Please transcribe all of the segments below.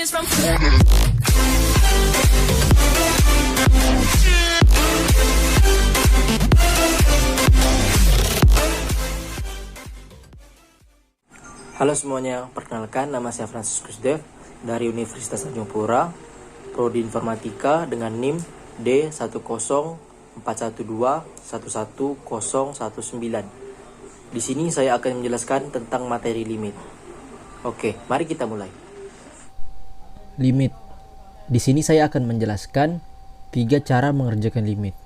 Halo semuanya, perkenalkan nama saya Franciscus Dev dari Universitas Tanjung Pura, Prodi Informatika dengan NIM D10121111019. Di sini saya akan menjelaskan tentang materi limit. Oke, mari kita mulai. Limit. Di sini saya akan menjelaskan 3 cara mengerjakan limit.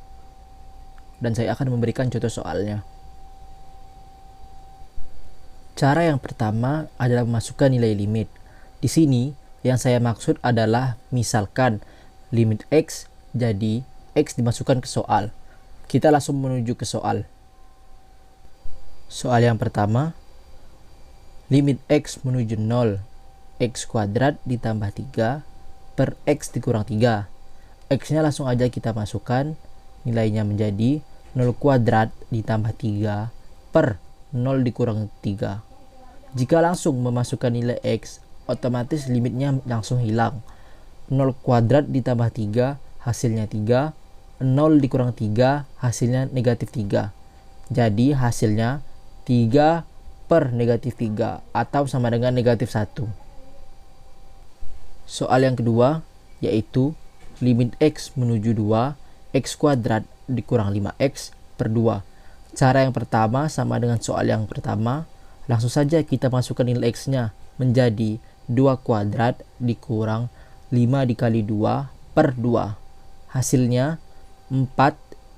Dan saya akan memberikan contoh soalnya. Cara yang pertama adalah memasukkan nilai limit. Di sini yang saya maksud adalah misalkan limit X, jadi X dimasukkan ke soal. Kita langsung menuju ke soal. Soal yang pertama, limit X menuju 0, X kuadrat ditambah 3 per X dikurang 3. X-nya langsung aja kita masukkan, nilainya menjadi 0 kuadrat ditambah 3 per 0 dikurang 3. Jika langsung memasukkan nilai X, otomatis limitnya langsung hilang. 0 kuadrat ditambah 3 hasilnya 3, 0 dikurang 3 hasilnya negatif 3. Jadi hasilnya 3 per negatif 3 atau sama dengan negatif 1. Soal yang kedua yaitu limit X menuju 2, X kuadrat dikurang 5X per 2. Cara yang pertama sama dengan soal yang pertama, langsung saja kita masukkan nilai X-nya menjadi 2 kuadrat dikurang 5 dikali 2 per 2. Hasilnya 4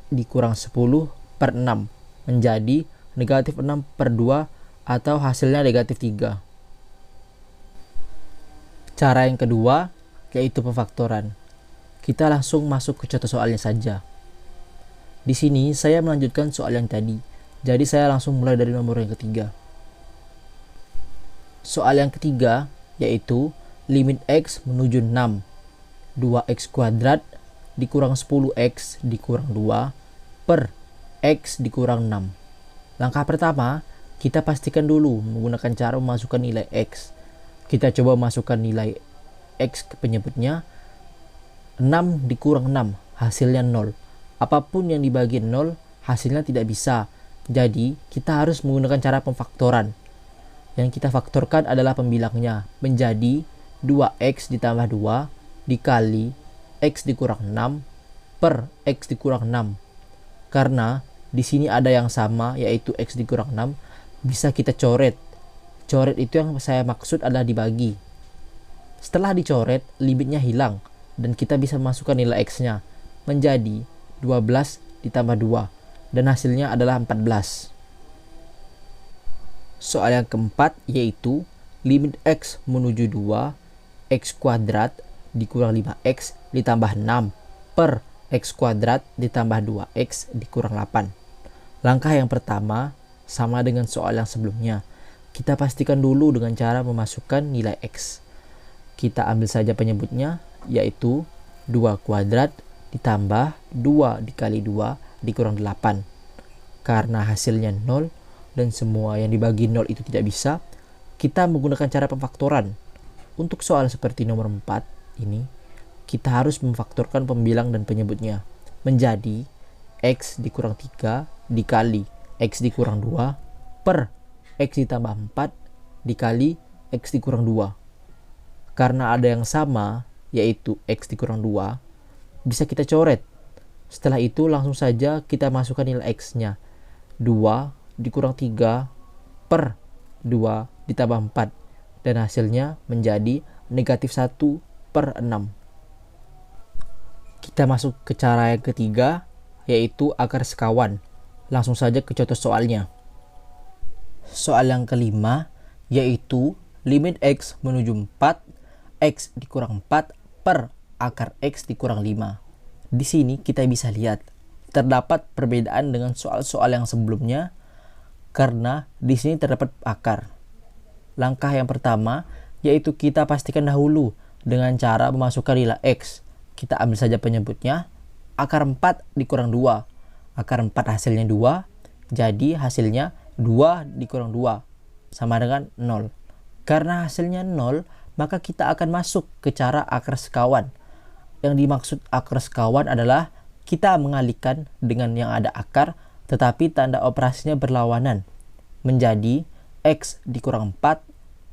dikurang 10 per 6 menjadi negatif 6 per 2 atau hasilnya negatif 3. Cara yang kedua yaitu pemfaktoran. Kita langsung masuk ke contoh soalnya saja. Di sini saya melanjutkan soal yang tadi, jadi saya langsung mulai dari nomor yang ketiga. Soal yang ketiga yaitu limit X menuju 6, 2X kuadrat dikurang 10X dikurang 2 per X dikurang 6. Langkah pertama, kita pastikan dulu menggunakan cara memasukkan nilai X. Kita coba masukkan nilai X ke penyebutnya. 6 dikurang 6 hasilnya 0. Apapun yang dibagi 0 hasilnya tidak bisa. Jadi kita harus menggunakan cara pemfaktoran. Yang kita faktorkan adalah pembilangnya menjadi 2X ditambah 2 dikali X dikurang 6 per X dikurang 6. Karena di sini ada yang sama yaitu X dikurang 6, bisa kita coret. Coret itu yang saya maksud adalah dibagi. Setelah dicoret, limitnya hilang dan kita bisa masukkan nilai X-nya menjadi 12 ditambah 2 dan hasilnya adalah 14. Soal yang keempat yaitu limit X menuju 2, X kuadrat dikurang 5X ditambah 6 per X kuadrat ditambah 2X dikurang 8. Langkah yang pertama sama dengan soal yang sebelumnya. Kita pastikan dulu dengan cara memasukkan nilai X. Kita ambil saja penyebutnya yaitu 2 kuadrat ditambah 2 dikali 2 dikurang 8. Karena hasilnya 0 dan semua yang dibagi 0 itu tidak bisa, kita menggunakan cara pemfaktoran. Untuk soal seperti nomor 4 ini, kita harus memfaktorkan pembilang dan penyebutnya menjadi X dikurang 3 dikali X dikurang 2 per X ditambah 4 dikali X dikurang 2. Karena ada yang sama yaitu X dikurang 2, bisa kita coret. Setelah itu langsung saja kita masukkan nilai X-nya. 2 dikurang 3 per 2 ditambah 4 dan hasilnya menjadi negatif 1 per 6. Kita masuk ke cara yang ketiga yaitu akar sekawan. Langsung saja ke contoh soalnya. Soal yang kelima yaitu limit X menuju 4, X dikurang 4 per akar X dikurang 5. Di sini kita bisa lihat terdapat perbedaan dengan soal-soal yang sebelumnya karena di sini terdapat akar. Langkah yang pertama yaitu kita pastikan dahulu dengan cara memasukkan nilai X. Kita ambil saja penyebutnya, akar 4 dikurang 2. Akar 4 hasilnya 2, jadi hasilnya 2 dikurang 2 sama dengan 0. Karena hasilnya 0, maka kita akan masuk ke cara akar sekawan. Yang dimaksud akar sekawan adalah kita mengalihkan dengan yang ada akar, tetapi tanda operasinya berlawanan. Menjadi X dikurang 4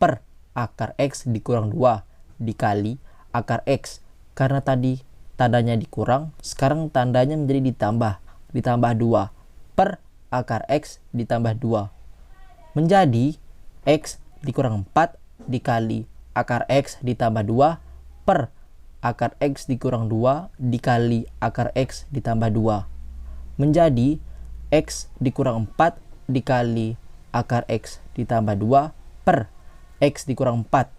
per akar X dikurang 2 dikali akar X. Karena tadi tandanya dikurang, sekarang tandanya menjadi ditambah 2 per akar X ditambah 2. Menjadi X dikurang 4 dikali akar X ditambah 2 per akar X dikurang 2 dikali akar X ditambah 2. Menjadi X dikurang 4 dikali akar X ditambah 2 per X dikurang 4.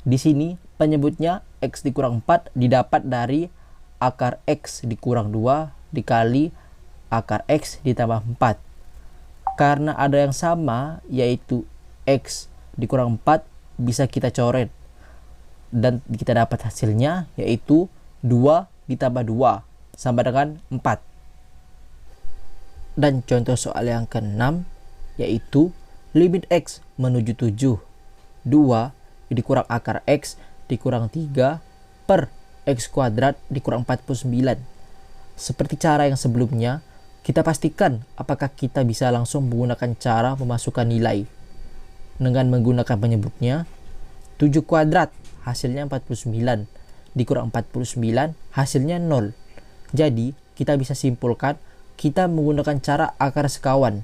Di sini penyebutnya X dikurang 4 didapat dari akar X dikurang 2 dikali akar X ditambah 4. Karena ada yang sama, yaitu X dikurang 4, bisa kita coret. Dan kita dapat hasilnya, yaitu 2 ditambah 2 sama dengan 4. Dan contoh soal yang ke-6, yaitu limit X menuju 7. 2 dikurang akar X dikurang 3 per X kuadrat dikurang 49. Seperti cara yang sebelumnya, kita pastikan apakah kita bisa langsung menggunakan cara memasukkan nilai. Dengan menggunakan penyebutnya, 7 kuadrat hasilnya 49, dikurang 49 hasilnya 0. Jadi, kita bisa simpulkan kita menggunakan cara akar sekawan.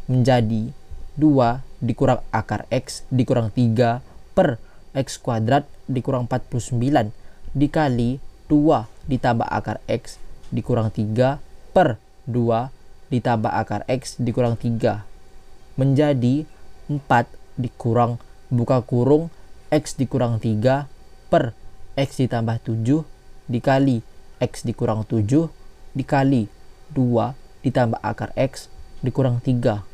Menjadi 2 dikurang akar X dikurang 3 per X kuadrat dikurang 49 dikali 2 ditambah akar X dikurang 3 per 2 ditambah akar X dikurang 3. Menjadi 4 dikurang buka kurung X dikurang 3 per X ditambah 7 dikali X dikurang 7 dikali 2 ditambah akar X dikurang 3.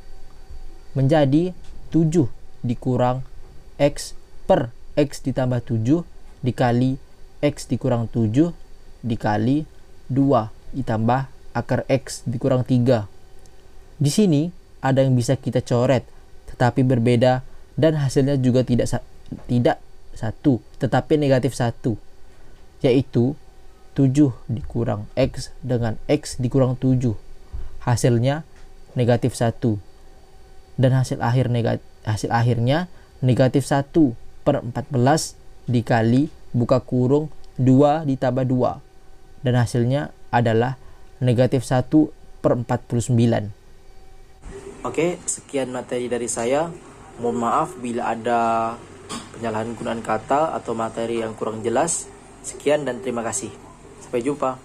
Menjadi 7 dikurang X per X ditambah 7 dikali X dikurang 7 dikali 2 ditambah akar X dikurang 3. Di sini ada yang bisa kita coret, tetapi berbeda, dan hasilnya juga tidak satu, tetapi negatif 1, yaitu 7 dikurang X dengan X dikurang 7. Hasilnya negatif 1. Dan hasil akhirnya negatif 1 per 14 dikali buka kurung 2 ditambah 2. Dan hasilnya adalah negatif 1 per 49. Oke, sekian materi dari saya. Mohon maaf bila ada penyalahgunaan kata atau materi yang kurang jelas. Sekian dan terima kasih. Sampai jumpa.